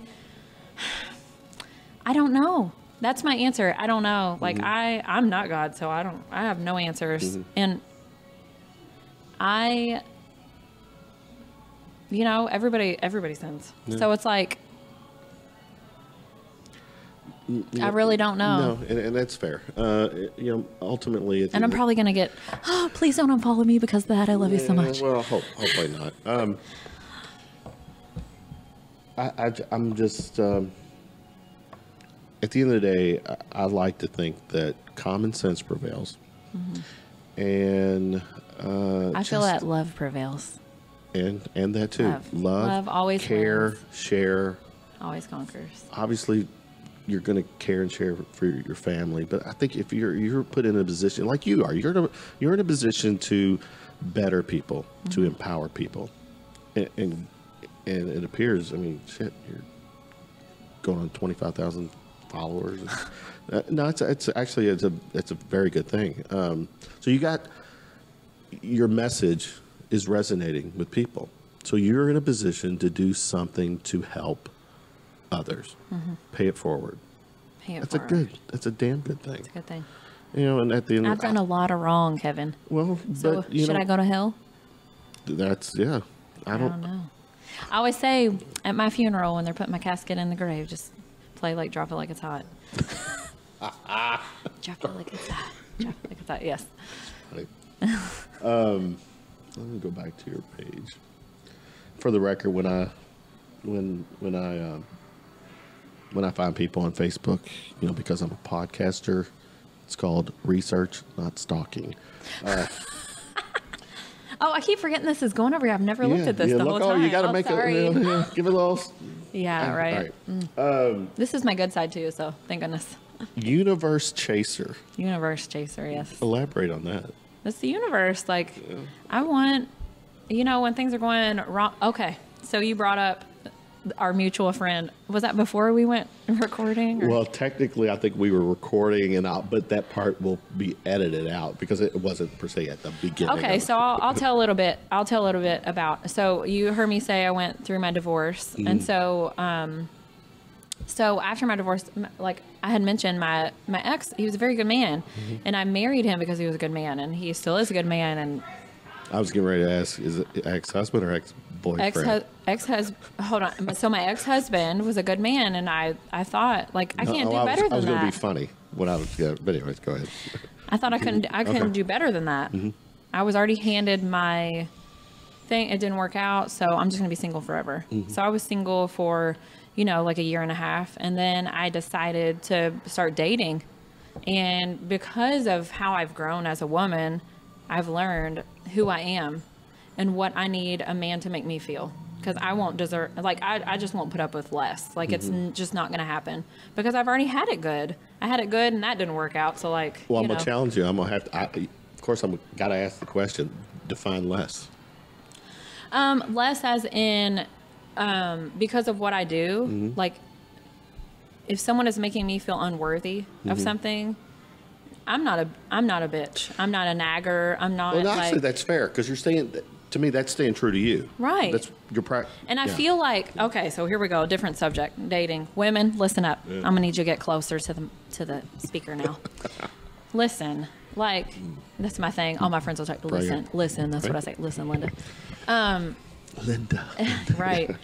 don't know. That's my answer. I don't know. Like I'm not God, so I have no answers. And everybody sins. Yeah. So it's like, I really don't know. No, and that's fair. Ultimately, and I'm probably gonna get, please don't unfollow me because of that. I love you so much. Well, hopefully not. I'm just. At the end of the day, I like to think that common sense prevails, and I feel that love prevails, and that too. Love always care, wins. Share, always conquers. Obviously, you're going to care and share for your family, but I think if you're put in a position like you are, you're in a position to better people, to empower people, and it appears. I mean, shit, you're going on 25,000. Followers. No, it's actually a very good thing. So you got your message is resonating with people. So you're in a position to do something to help others. Pay it forward. That's a damn good thing. It's a good thing. And at the end, I've done a lot of wrong, Kevin. Well, so should I go to hell? That's I don't know. I always say at my funeral when they're putting my casket in the grave, just play like Drop It Like It's Hot. Drop it like it's hot. Drop it like it's hot. Yes. Let me go back to your page. For the record, when I find people on Facebook, because I'm a podcaster, it's called research, not stalking. Oh, I keep forgetting this is going over here. I've never looked at this the whole time. You got to make it. Give it a little. Yeah, right. This is my good side too, so thank goodness. Universe chaser. Universe chaser, yes. Elaborate on that. It's the universe. Like, I want, when things are going wrong. Okay, so you brought up our mutual friend. Was that before we went recording? Or? Well, technically, I think we were recording, but that part will be edited out because it wasn't per se at the beginning. Okay, so I'll tell a little bit. About. So you heard me say I went through my divorce, and so after my divorce, like I had mentioned, my ex, he was a very good man, and I married him because he was a good man, and he still is a good man. And I was getting ready to ask, is it ex-husband or ex-boyfriend? Ex-husband. Hold on. So my ex-husband was a good man, and I thought, like, I can't do better than that. I was going to be funny when I was together, but anyways, go ahead. I thought I couldn't do better than that. I was already handed my thing. It didn't work out, so I'm just going to be single forever. So I was single for, like a year and a half, and then I decided to start dating. And because of how I've grown as a woman, I've learned who I am and what I need a man to make me feel. Because I won't deserve, like, I just won't put up with less. Like, it's just not going to happen. Because I've already had it good. I had it good, and that didn't work out. So, like, well, I'm going to challenge you. I'm going to have to, of course, I'm got to ask the question, define less. Less as in, because of what I do, like, if someone is making me feel unworthy of something, I'm not a bitch. I'm not a nagger. I'm not. Well, actually, that's fair because you're staying. To me, that's staying true to you. Right. That's your practice. And I feel like, okay, so here we go. Different subject. Dating. Women, listen up. Yeah. I'm gonna need you to get closer to the speaker now. Listen. Like, that's my thing. All my friends will talk. Listen. Listen. That's what I say. Listen, Linda. Linda. Right.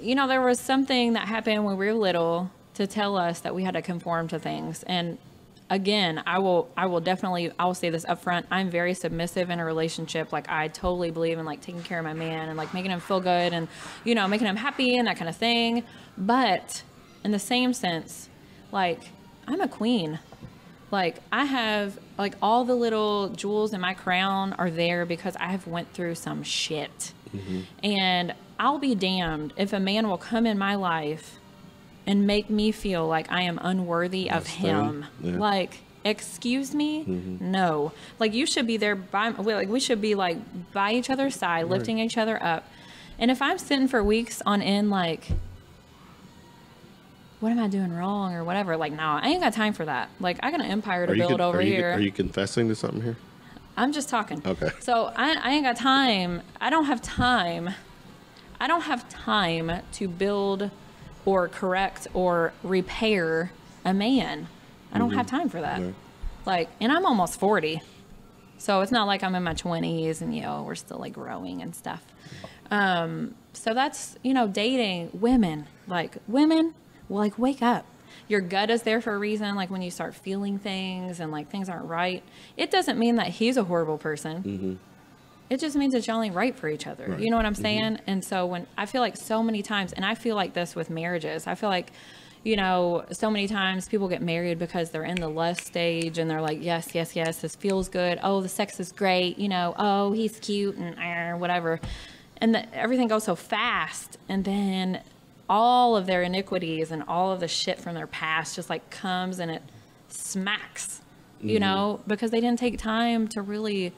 You know, there was something that happened when we were little to tell us that we had to conform to things. And again, I will say this up front. I'm very submissive in a relationship. Like, I totally believe in like taking care of my man and like making him feel good and, you know, making him happy and that kind of thing. But in the same sense, like, I'm a queen. Like, I have like all the little jewels in my crown are there because I have went through some shit. And I'll be damned if a man will come in my life and make me feel like I am unworthy of him. Yeah. Like, excuse me? No. Like, you should be there we should be like by each other's side, lifting each other up. And if I'm sitting for weeks on end, like, what am I doing wrong or whatever? Like, no, I ain't got time for that. Like, I got an empire to build over here. Are you confessing to something here? I'm just talking. Okay. So I ain't got time. I don't have time to build or correct or repair a man. I don't have time for that. No. Like, and I'm almost 40. So it's not like I'm in my 20s and, you know, we're still like growing and stuff. So that's, you know, dating women, like wake up. Your gut is there for a reason. Like, when you start feeling things and like things aren't right, it doesn't mean that he's a horrible person. It just means that y'all ain't right for each other. Right. You know what I'm saying? And so when I feel like so many times, and I feel like this with marriages, I feel like, you know, so many times people get married because they're in the lust stage and they're like, yes, this feels good. Oh, the sex is great. You know, oh, he's cute and whatever. And everything goes so fast. And then all of their iniquities and all of the shit from their past just like comes and it smacks, you know, because they didn't take time to really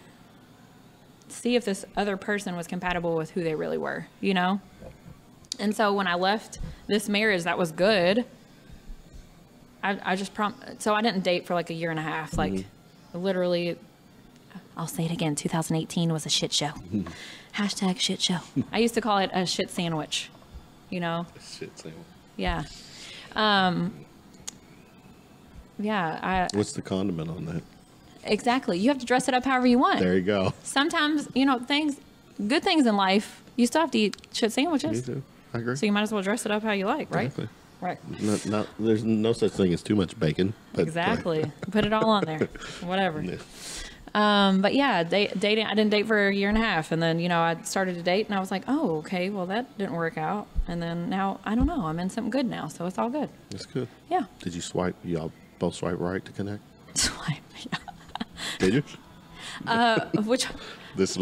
see if this other person was compatible with who they really were, you know? And so when I left this marriage that was good, I just so I didn't date for like a year and a half. Like, literally, I'll say it again, 2018 was a shit show. Hashtag shit show. I used to call it a shit sandwich, you know? A shit sandwich. Yeah. Yeah. What's the condiment on that? Exactly. You have to dress it up however you want. There you go. Sometimes, you know, good things in life, you still have to eat shit sandwiches. Me too. I agree. So you might as well dress it up how you like, right? Exactly. Right. There's no such thing as too much bacon. But, exactly. Put it all on there. Whatever. Yeah. But yeah, dating, I didn't date for a year and a half. And then, you know, I started to date and I was like, oh, okay, well, that didn't work out. And then now, I don't know, I'm in something good now. So it's all good. That's good. Yeah. Did y'all both swipe right to connect? Swipe, yeah. Did you? Which? This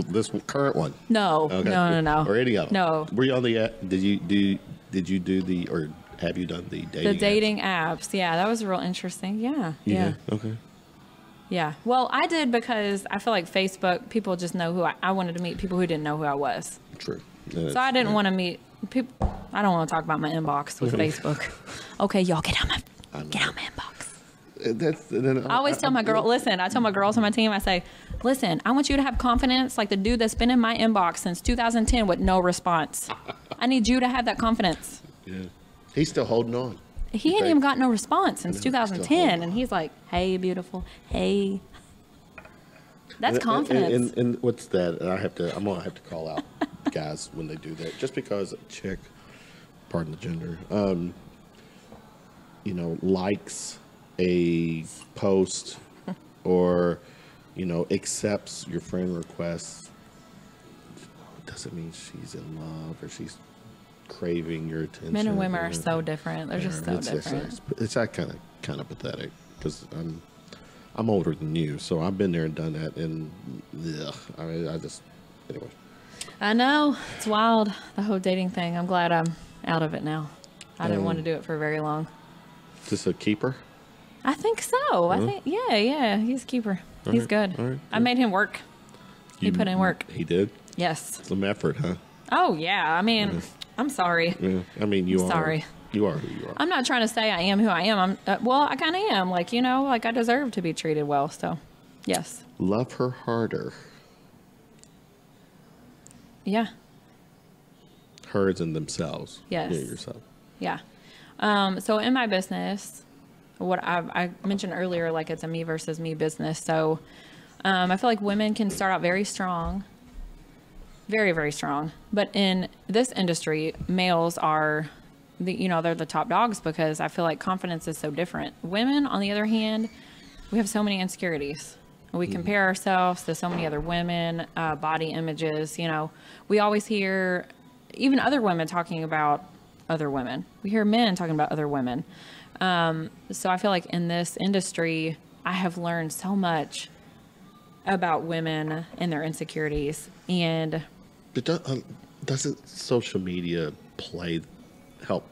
current one? No, okay. No. Or any of them? No. Were you on the? Did you do the, or have you done the dating? The dating apps? Yeah, that was real interesting. Yeah. Yeah. Okay. Yeah. Well, I did because I feel like Facebook, people just know who I wanted to meet people who didn't know who I was. True. So I didn't want to meet people. I don't want to talk about my inbox with Facebook. Okay, y'all get out my inbox. I always tell my girl, listen, I tell my girls on my team, I say, listen, I want you to have confidence like the dude that's been in my inbox since 2010 with no response. I need you to have that confidence. Yeah. He's still holding on. He ain't even got no response since 2010. And he's like, hey, beautiful. Hey. That's confidence. And what's that? I'm going to have to call out guys when they do that. Just because a chick, pardon the gender, you know, likes a post or, you know, accepts your friend requests, doesn't mean she's in love or she's craving your attention. Men and women are so different. They're just so different. It's that kind of pathetic because I'm older than you, so I've been there and done that, and anyway. I know, it's wild, the whole dating thing. I'm glad I'm out of it now. I didn't want to do it for very long. Is this a keeper? I think so. I think, yeah, he's a keeper. He's good. All right. I made him work. He put in work. He did? Yes. Some effort, huh? Oh, yeah. I mean, I'm sorry. Yeah. I mean, you are. Sorry. You are who you are. I'm not trying to say I am who I am. Well, I kind of am. Like, you know, like I deserve to be treated well. So, yes. Love her harder. Yeah. Hers and themselves. Yes. Yeah, yourself. Yeah. So in my business, what I mentioned earlier, like it's a me versus me business. So I feel like women can start out very strong, very, very strong. But in this industry, males are they're the top dogs because I feel like confidence is so different. Women, on the other hand, we have so many insecurities. We compare ourselves to so many other women, body images. You know, we always hear even other women talking about other women. We hear men talking about other women. So I feel like in this industry, I have learned so much about women and their insecurities. And But doesn't social media help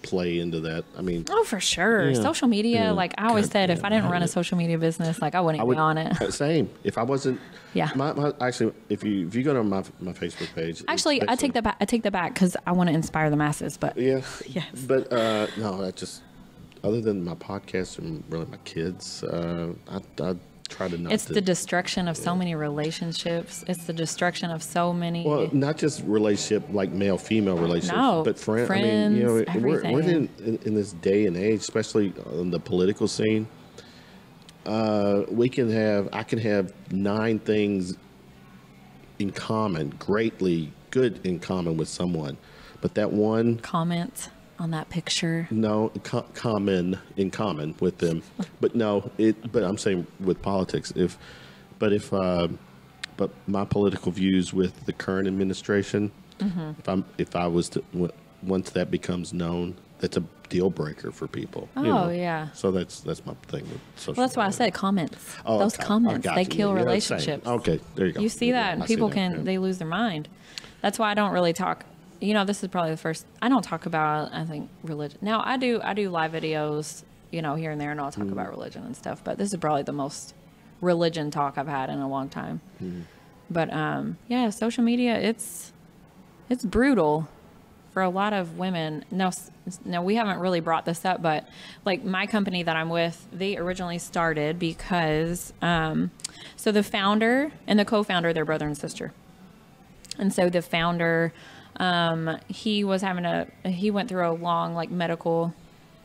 play into that? I mean, oh, for sure. Yeah. Social media, Yeah. like I always God said, if I didn't damn run a it. social media business, like I wouldn't be on it. Same. If I wasn't, Yeah. Actually, if you go to my Facebook page, Actually, I take that back. I take that back because I want to inspire the masses. But Yeah. Yes. But no, that just other than my podcast and really my kids, I try to not. it's the destruction of so many relationships. It's the destruction of so many. Well, not just relationship like male-female relationships, No, but friends. I mean, you know, friends, we're everything. in this day and age, especially on the political scene. I can have 9 things in common, greatly good in common with someone, but that one Comment on that picture. common in common with them, but but I'm saying with politics, but my political views with the current administration, if I was to, once that becomes known, that's a deal breaker for people. Oh, yeah. So that's my thing with social. Well, that's why I media. said comments. Oh, Those okay. comments, I got they you. kill Yeah, same. relationships. Okay, there you go. You see that, and I see people that, they lose their mind. That's why I don't really talk. You know, this is probably the first. I don't talk about, I think, religion. Now I do live videos, you know, here and there, and I'll talk about religion and stuff. But this is probably the most religion talk I've had in a long time. But yeah, social media, it's brutal for a lot of women. No, we haven't really brought this up, but like my company that I'm with, they originally started because so the founder and the co-founder, they're brother and sister. And so the founder, he went through a long like medical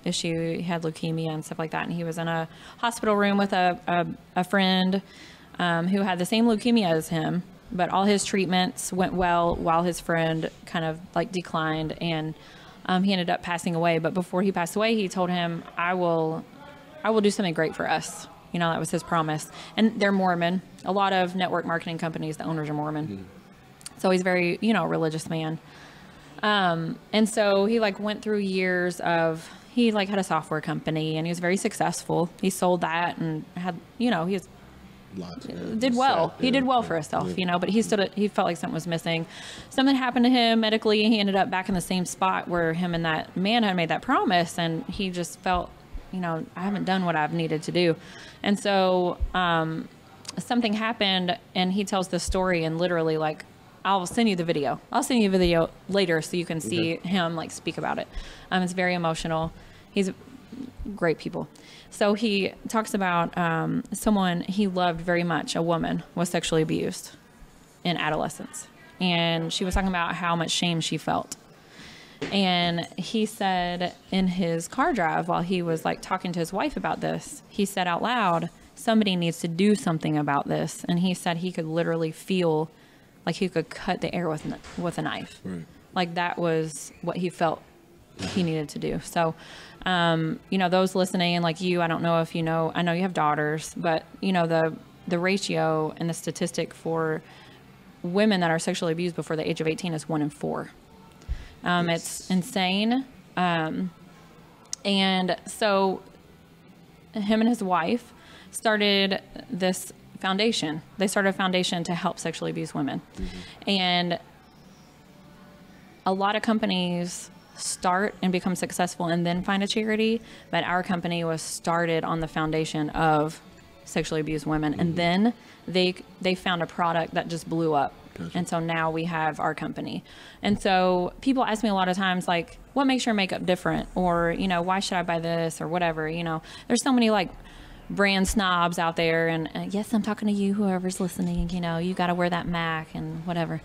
issue. He had leukemia and stuff like that. And he was in a hospital room with a friend who had the same leukemia as him, but all his treatments went well while his friend kind of like declined, and he ended up passing away. But before he passed away, he told him, I will do something great for us. You know, that was his promise. And they're Mormon. A lot of network marketing companies, the owners are Mormon. So he's very, you know, religious man. And so he like went through years of, he like had a software company and he was very successful. He sold that and had, you know, he did well. He did well for himself, you know, but he felt like something was missing. Something happened to him medically, and he ended up back in the same spot where him and that man had made that promise. And he just felt, you know, I haven't done what I've needed to do. And so, something happened, and he tells the story, and literally like, I'll send you the video. I'll send you a video later so you can see him like speak about it. It's very emotional. He's great people. So he talks about someone he loved very much, a woman, was sexually abused in adolescence. And she was talking about how much shame she felt. And he said in his car drive while he was like talking to his wife about this, he said out loud, somebody needs to do something about this. And he said he could literally feel like he could cut the air with a knife. Right. Like that was what he felt he needed to do. So, you know, those listening, like you, I don't know if you know, I know you have daughters, but you know, the ratio and the statistic for women that are sexually abused before the age of 18 is 1 in 4. It's insane. And so him and his wife started this foundation. They started a foundation to help sexually abused women. And a lot of companies start and become successful and then find a charity, but our company was started on the foundation of sexually abused women. And then they found a product that just blew up. Gotcha. And so now we have our company. And so people ask me a lot of times, like, what makes your makeup different? Or, you know, why should I buy this or whatever? You know, there's so many like brand snobs out there. And yes, I'm talking to you, whoever's listening, you know, you got to wear that MAC and whatever.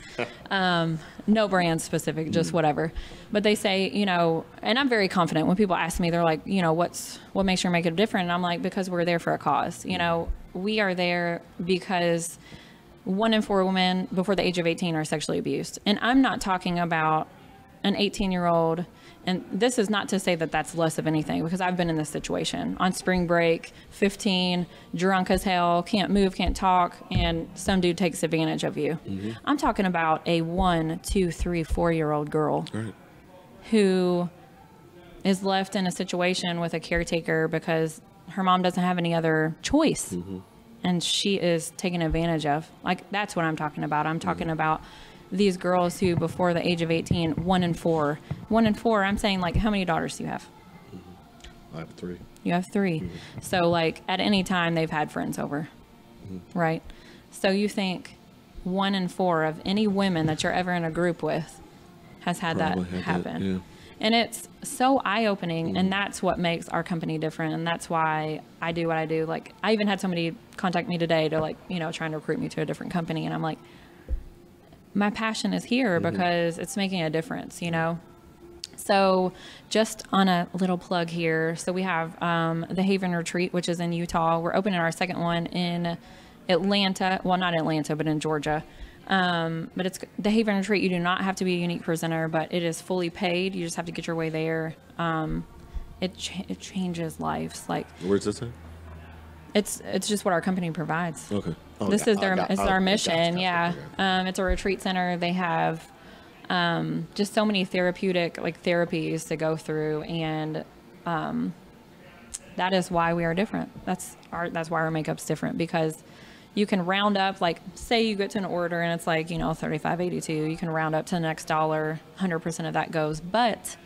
No brand specific, just whatever. But they say, you know, and I'm very confident when people ask me, they're like, you know, what makes your makeup different? And I'm like, because we're there for a cause. You know, we are there because 1 in 4 women before the age of 18 are sexually abused. And I'm not talking about an 18-year-old. And this is not to say that that's less of anything, because I've been in this situation on spring break, 15, drunk as hell, can't move, can't talk, and some dude takes advantage of you. Mm-hmm. I'm talking about a 1, 2, 3, 4-year-old girl who is left in a situation with a caretaker because her mom doesn't have any other choice. Mm-hmm. And she is taken advantage of. Like, that's what I'm talking about. I'm talking about these girls who, before the age of 18, 1 in 4. 1 in 4, I'm saying, like, how many daughters do you have? I have 3. You have 3. So, like, at any time, they've had friends over, right? So you think 1 in 4 of any women that you're ever in a group with has had that happen. Yeah. And it's so eye-opening, and that's what makes our company different, and that's why I do what I do. Like, I even had somebody contact me today to, like, you know, trying to recruit me to a different company, and I'm like, my passion is here because it's making a difference, you know? So just on a little plug here, so we have the Haven Retreat, which is in Utah. We're opening our second one in Atlanta. Well, not Atlanta, but in Georgia. But it's the Haven Retreat. You do not have to be a unique presenter, but it is fully paid. You just have to get your way there. It changes lives. Like, where's this at? It's just what our company provides. Okay. Oh, this is our mission. Gotcha. It's a retreat center. They have just so many therapeutic therapies to go through, and that is why we are different. That's why our makeup's different, because you can round up, like, say you get to an order and it's like, you know, $35.82. You can round up to the next dollar. 100% of that goes. But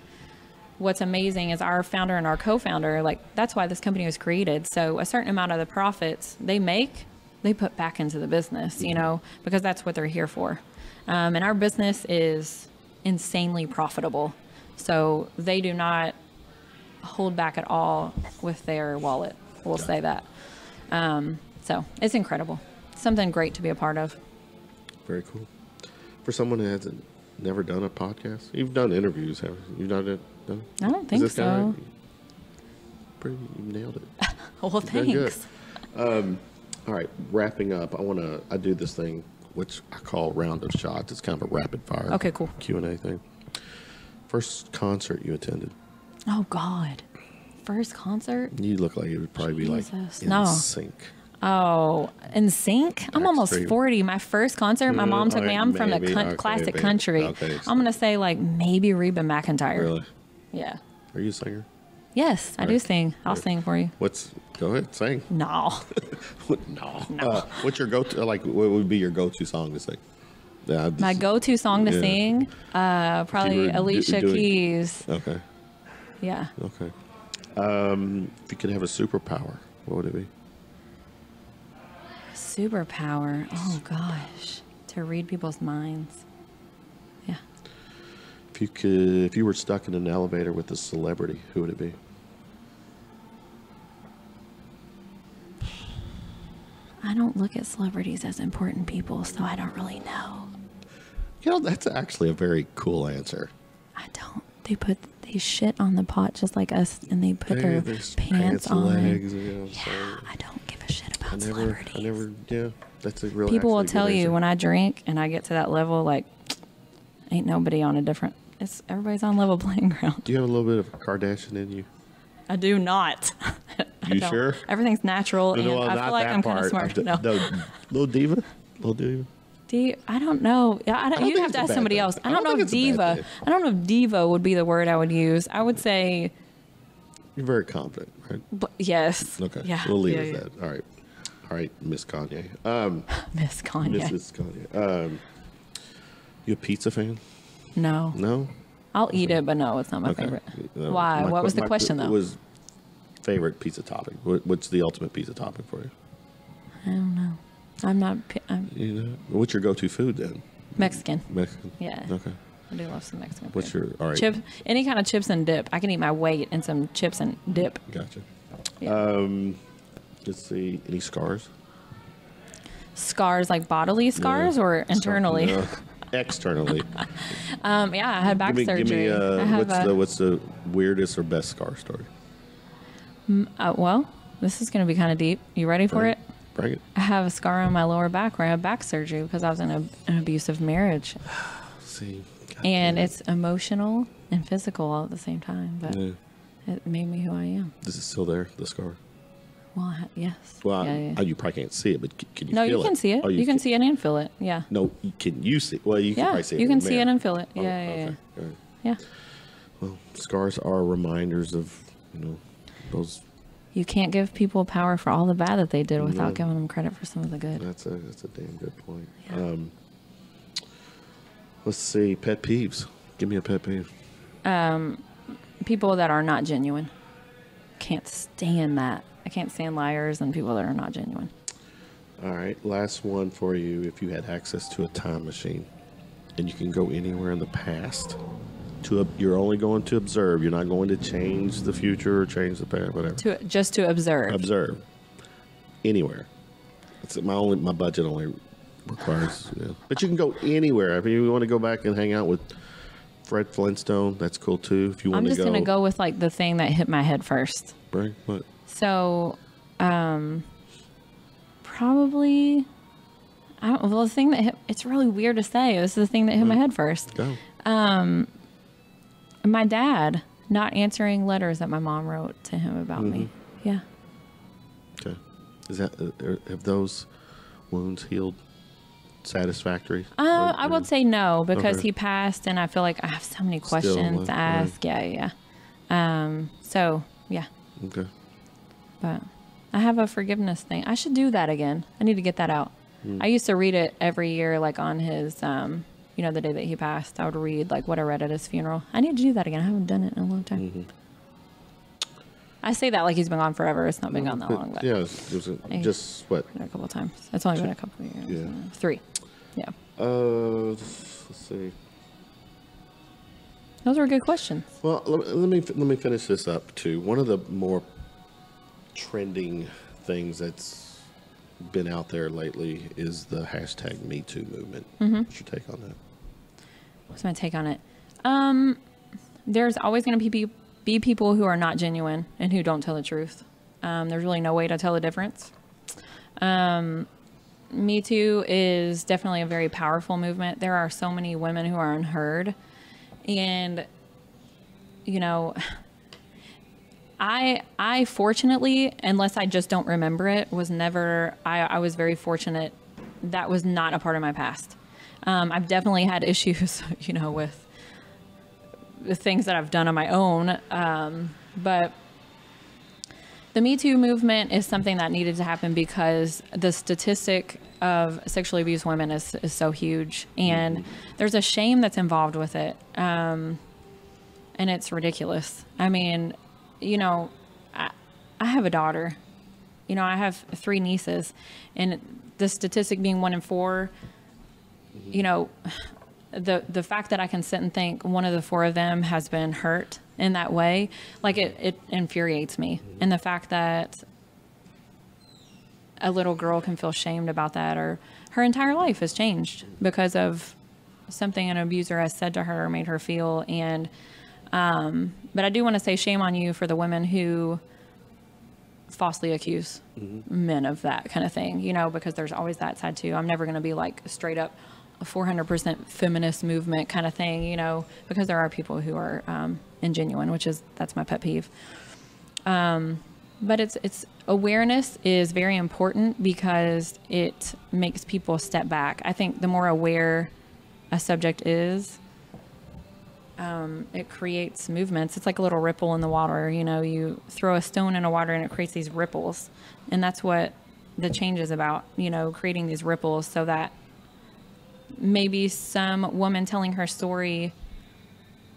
what's amazing is our founder and our co-founder, like, that's why this company was created. So a certain amount of the profits they make, they put back into the business, you know, because that's what they're here for. And our business is insanely profitable. So they do not hold back at all with their wallet. We'll say that. So it's incredible. Something great to be a part of. Very cool. For someone who hasn't never done a podcast, you've done interviews, haven't you? You've done it? I don't think so. You nailed it. Well, thanks. All right, wrapping up, I do this thing, which I call round of shots. It's kind of a rapid fire. Okay, cool. Q&A thing. First concert you attended? Oh, God. First concert? You look like it would probably be like in sync. Oh, in sync? I'm almost 40. My first concert, my mom took me. I'm from the classic country. Okay, I'm going to say, like, maybe Reba McEntire. Really? Yeah. Are you a singer? Yes, I do sing. I'll sing for you. Go ahead, sing. No. No. What's your go-to, like, what would be your go-to song to sing? My go-to song to sing? Probably Alicia Keys. Okay. Yeah. Okay. If you could have a superpower, what would it be? Superpower? Oh, gosh. To read people's minds. Yeah. If you were stuck in an elevator with a celebrity, who would it be? I don't look at celebrities as important people, so I don't really know. You know, that's actually a very cool answer. I don't. They shit on the pot just like us, and they put their pants on. Legs, I don't give a shit about celebrities. That's a real. People will tell you when I drink and I get to that level, like, ain't nobody on a different. Everybody's on level playing ground. Do you have a little bit of Kardashian in you? I do not. You sure? Everything's natural, and I feel like I'm kind of smart. No. Little diva. I don't know. You have to ask somebody else. I don't know if diva. I don't know if diva would be the word I would use. I would say. You're very confident, right? Yes. Okay. Yeah. We'll leave it at that. All right, Miss Kanye. Miss Kanye. Mrs. Kanye. You a pizza fan? No. No? I'll eat it, but no, it's not my favorite. Why? What was the question, though? What was favorite pizza topping? What's the ultimate pizza topping for you? I don't know. I'm not. What's your go-to food then? Mexican. Mexican? Yeah. Okay. I do love some Mexican food. What's your, all right. Chip, any kind of chips and dip. I can eat my weight in some chips and dip. Gotcha. Yeah. Let's see. Any scars? Scars, like bodily scars or internally? No. Externally. Yeah, I had back surgery. Give me I have what's the weirdest or best scar story? Well, this is going to be kind of deep. You ready for it? Bring it. I have a scar on my lower back where I had back surgery because I was in an abusive marriage. See. And it's emotional and physical all at the same time, but Yeah. it made me who I am. Is it still there, the scar? Well, yes. Well, yeah. you probably can't see it, but can you No, feel it? you can see it. Oh, you can see it and feel it. Yeah. No, can you see? Well, you can Yeah, probably see it. you in can the see it mirror. and feel it. Oh, Yeah, okay. yeah. All right. Yeah. Well, scars are reminders of, those. You can't give people power for all the bad that they did without giving them credit for some of the good. That's a damn good point. Yeah. Let's see, pet peeves. Give me a pet peeve. People that are not genuine. Can't stand that. I can't stand liars and people that are not genuine. All right, last one for you. If you had access to a time machine and you can go anywhere in the past, you're only going to observe. You're not going to change the future or change the past, whatever. Just to observe. Observe. Anywhere. My budget only requires, But you can go anywhere. If you want to go back and hang out with Fred Flintstone, that's cool too. If you want I'm to just go. going to go with like the thing that hit my head first. Right? What? So, probably, the thing that hit, it's really weird to say. This is the thing that hit my head first. Go. My dad not answering letters that my mom wrote to him about me. Yeah. Okay. Is that have those wounds healed satisfactory? I would say no because Okay. he passed, and I feel like I have so many questions to ask. Yeah. So yeah, Okay. but I have a forgiveness thing. I should do that again. I need to get that out. I used to read it every year, like on his, the day that he passed. I would read like what I read at his funeral. I need to do that again. I haven't done it in a long time. I say that like he's been gone forever. It's not been gone that long, but Yeah, it was just what? a couple of times. It's only been a couple of years. Yeah. 3. Yeah. Let's see. Those were good questions. Well, let me finish this up too. One of the more trending things that's been out there lately is the hashtag Me Too movement. What's your take on that? What's my take on it? There's always going to be people who are not genuine and who don't tell the truth. There's really no way to tell the difference. Me Too is definitely a very powerful movement. There are so many women who are unheard. And, I fortunately, unless I just don't remember it, I was very fortunate. That was not a part of my past. I've definitely had issues, with the things that I've done on my own. But the Me Too movement is something that needed to happen because the statistic of sexually abused women is so huge, and there's a shame that's involved with it. And it's ridiculous. I mean, I have a daughter, I have 3 nieces, and the statistic being 1 in 4, the fact that I can sit and think one of the 4 of them has been hurt in that way, like it infuriates me. And the fact that a little girl can feel shamed about that, or her entire life has changed because of something an abuser has said to her or made her feel. And, but I do want to say shame on you for the women who falsely accuse men of that kind of thing, because there's always that side too. I'm never going to be like straight up a 400% feminist movement kind of thing, because there are people who are ingenuine, that's my pet peeve. But it's awareness is very important because it makes people step back. I think the more aware a subject is, it creates movements. It's like a little ripple in the water. You throw a stone in the water and it creates these ripples. And that's what the change is about, creating these ripples so that maybe some woman telling her story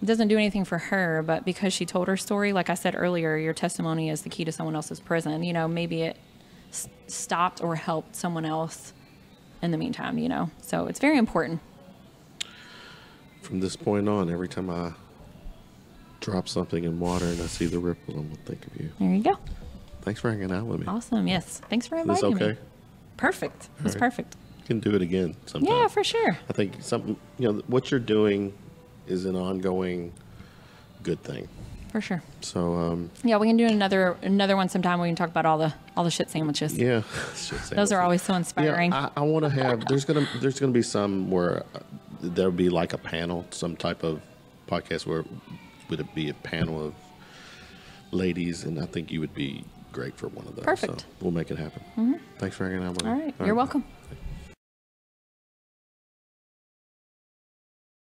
doesn't do anything for her, but because she told her story, like I said earlier, your testimony is the key to someone else's prison. Maybe it stopped or helped someone else in the meantime, So it's very important. from this point on, every time I drop something in water and I see the ripples, I'm going to think of you. There you go. Thanks for hanging out with me. Awesome. Yes. Thanks for Is inviting this okay? me. Perfect. That's right. perfect. You can do it again sometime. Yeah, for sure. I think something, what you're doing is an ongoing good thing. For sure. So, Yeah, we can do another one sometime. We can talk about all the shit sandwiches. yeah. Those are always so inspiring. Yeah, I want to have, there's gonna be some where there'll be like a panel, some type of podcast where would it be a panel of ladies, and I think you would be great for one of those. Perfect. So we'll make it happen. Thanks for hanging out with me. All right. You're welcome. Thanks.